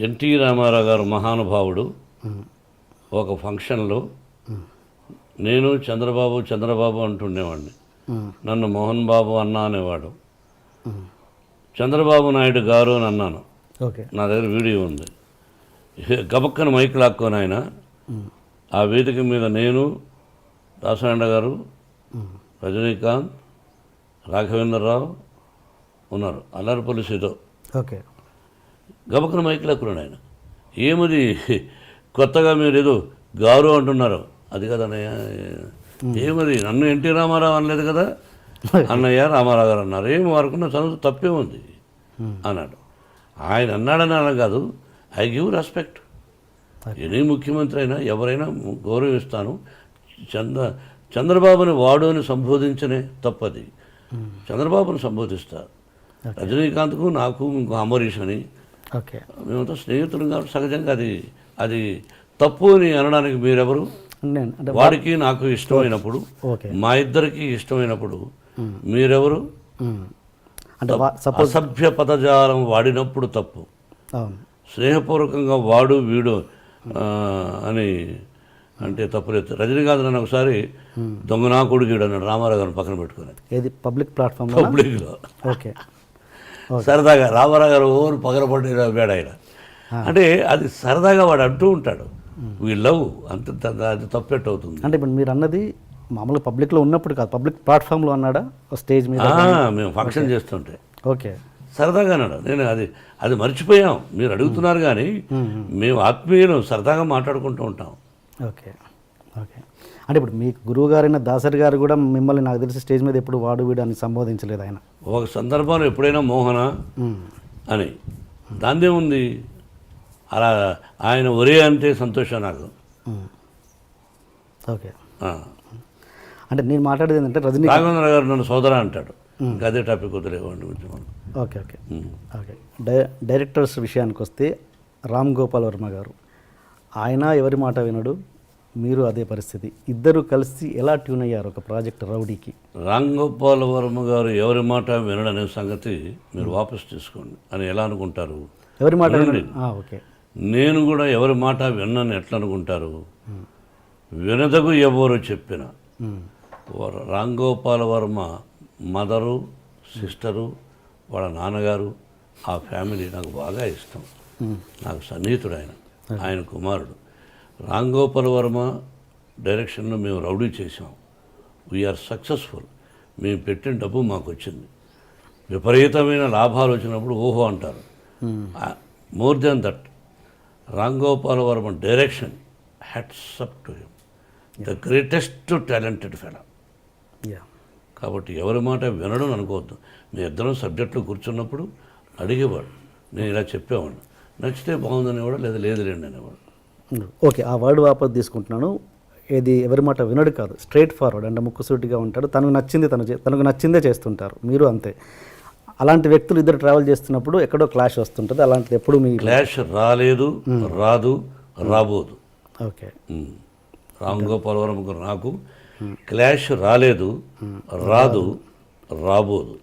NT Ramarao గారు మహానుభావుడు. ఒక ఫంక్షన్లో నేను చంద్రబాబు అంటుండేవాడిని. నన్ను మోహన్ బాబు అన్నా అనేవాడు. చంద్రబాబు నాయుడు గారు అని అన్నాను. నా దగ్గర వీడియో ఉంది. గబక్కన మైక్ లాక్కొని ఆయన ఆ వేదిక మీద నేను, దాసనారాయణ గారు, రజనీకాంత్, రాఘవేంద్రరావు ఉన్నారు. అల్లరిపల్లి సీతో గబక్కన మైక్ లాక్కున్నాడు ఆయన. ఏమది కొత్తగా మీరు ఏదో గారు అంటున్నారు, అది కదన్నయ్య. ఏమది నన్ను ఎన్టీ రామారావు అనలేదు కదా, అన్నయ్య రామారావు గారు అన్నారు. ఏమి వారుకున్న చదువు తప్పే ఉంది అన్నాడు. ఆయన అన్నాడని అన కాదు, ఐ గివ్ రెస్పెక్ట్. ఎనీ ముఖ్యమంత్రి అయినా ఎవరైనా గౌరవిస్తాను. చంద్రబాబుని వాడు అని సంబోధించనే తప్పది. చంద్రబాబుని సంబోధిస్తా. రజనీకాంత్కు నాకు ఇంకో అమరీష్ అని మేమంతా స్నేహితులు కాబట్టి సహజంగా అది తప్పు అని అనడానికి మీరెవరు? వాడికి నాకు ఇష్టమైనప్పుడు, మా ఇద్దరికి ఇష్టమైనప్పుడు మీరెవరు? అసభ్య పదజాలం వాడినప్పుడు తప్పు. స్నేహపూర్వకంగా వాడు వీడు అని అంటే తప్పులేదు. రజనీకాంత్ నన్ను ఒకసారి దొంగ నా కొడుకుడు అన్నాడు రామారావు గారిని పక్కన పెట్టుకుని పబ్లిక్లో. సరదాగా రామారావు గారు ఓరు పగలపడి నవ్వాడు ఆయన. అంటే అది సరదాగా వాడు అంటూ ఉంటాడు. వీ లవ్ అంత, అది తప్పెట్ అవుతుంది. అంటే ఇప్పుడు మీరు అన్నది మామూలుగా పబ్లిక్లో ఉన్నప్పుడు కాదు, పబ్లిక్ ప్లాట్ఫామ్లో అన్నాడా స్టేజ్ మీద? మేము ఫంక్షన్ చేస్తుంటే సరదాగా అన్నాడు. నేను అది మర్చిపోయాం. మీరు అడుగుతున్నారు కానీ మేము ఆత్మీయులు సరదాగా మాట్లాడుకుంటూ ఉంటాం. ఓకే. అంటే ఇప్పుడు మీ గురువు గారైన దాసరి గారు కూడా మిమ్మల్ని నాకు తెలిసి స్టేజ్ మీద ఎప్పుడు వాడు వీడు అని సంబోధించలేదు ఆయన. ఒక సందర్భంలో ఎప్పుడైనా మోహన అని దాన్నే ఉంది. అలా ఆయన ఒరే అంటే సంతోషం నాకు. ఓకే. అంటే నేను మాట్లాడేది ఏంటంటే రాఘవేంద్ర గారు నన్ను సోదరా అంటాడు. ఇంకా అదే టాపిక్ వదిలేవాడిని గురించి మనం. ఓకే. డైరెక్టర్స్ విషయానికి వస్తే రామ్ గోపాల్ వర్మ గారు, ఆయన ఎవరి మాట వినడు, మీరు అదే పరిస్థితి. ఇద్దరు కలిసి ఎలా ట్యూన్ అయ్యారు ఒక ప్రాజెక్ట్ రౌడీకి? రామ్ గోపాల్ వర్మ గారు ఎవరి మాట వినడనే సంగతి మీరు వాపస్ తీసుకోండి అని ఎలా అనుకుంటారు? ఎవరి మాట? ఓకే. నేను కూడా ఎవరి మాట విన్నాను ఎట్లా అనుకుంటారు? వినదగు ఎవరు చెప్పిన రామ్ గోపాల్ వర్మ మదరు, సిస్టరు, వాళ్ళ నాన్నగారు, ఆ ఫ్యామిలీ నాకు బాగా ఇష్టం. నాకు సన్నిహితుడు ఆయన కుమారుడు. రామ్ గోపాల్ వర్మ డైరెక్షన్లో మేము రౌడీ చేసాం. We are successful. మేము పెట్టిన డబ్బు మాకు వచ్చింది. విపరీతమైన లాభాలు వచ్చినప్పుడు ఓహో అంటారు. More than that, Ram Gopal Varma direction, hats up to him, the greatest talented fellow. కాబట్టి ఎవరి మాట వినడం అనుకోవద్దు. మీ ఇద్దరం సబ్జెక్టులు కూర్చున్నప్పుడు అడిగేవాడు, నేను ఇలా చెప్పేవాడు, నచ్చితే బాగుందనేవాడు, లేదా లేదులేండి అనేవాడు. ఓకే. ఆ వర్డ్ వాపస్ తీసుకుంటున్నాను. ఏది ఎవరి మాట వినడు కాదు, స్ట్రైట్ ఫార్వర్డ్ అంటే ముక్కుసూటిగా ఉంటాడు. తనకు నచ్చిందే చేస్తుంటారు. మీరు అంతే. అలాంటి వ్యక్తులు ఇద్దరు ట్రావెల్ చేస్తున్నప్పుడు ఎక్కడో క్లాష్ వస్తుంటుంది. అలాంటిది ఎప్పుడు మీ క్లాష్ రాలేదు, రాదు, రాబోదు. ఓకే. రామ్ గోపాల్ వర్మ నాకు క్లాష్ రాలేదు, రాదు, రాబోదు.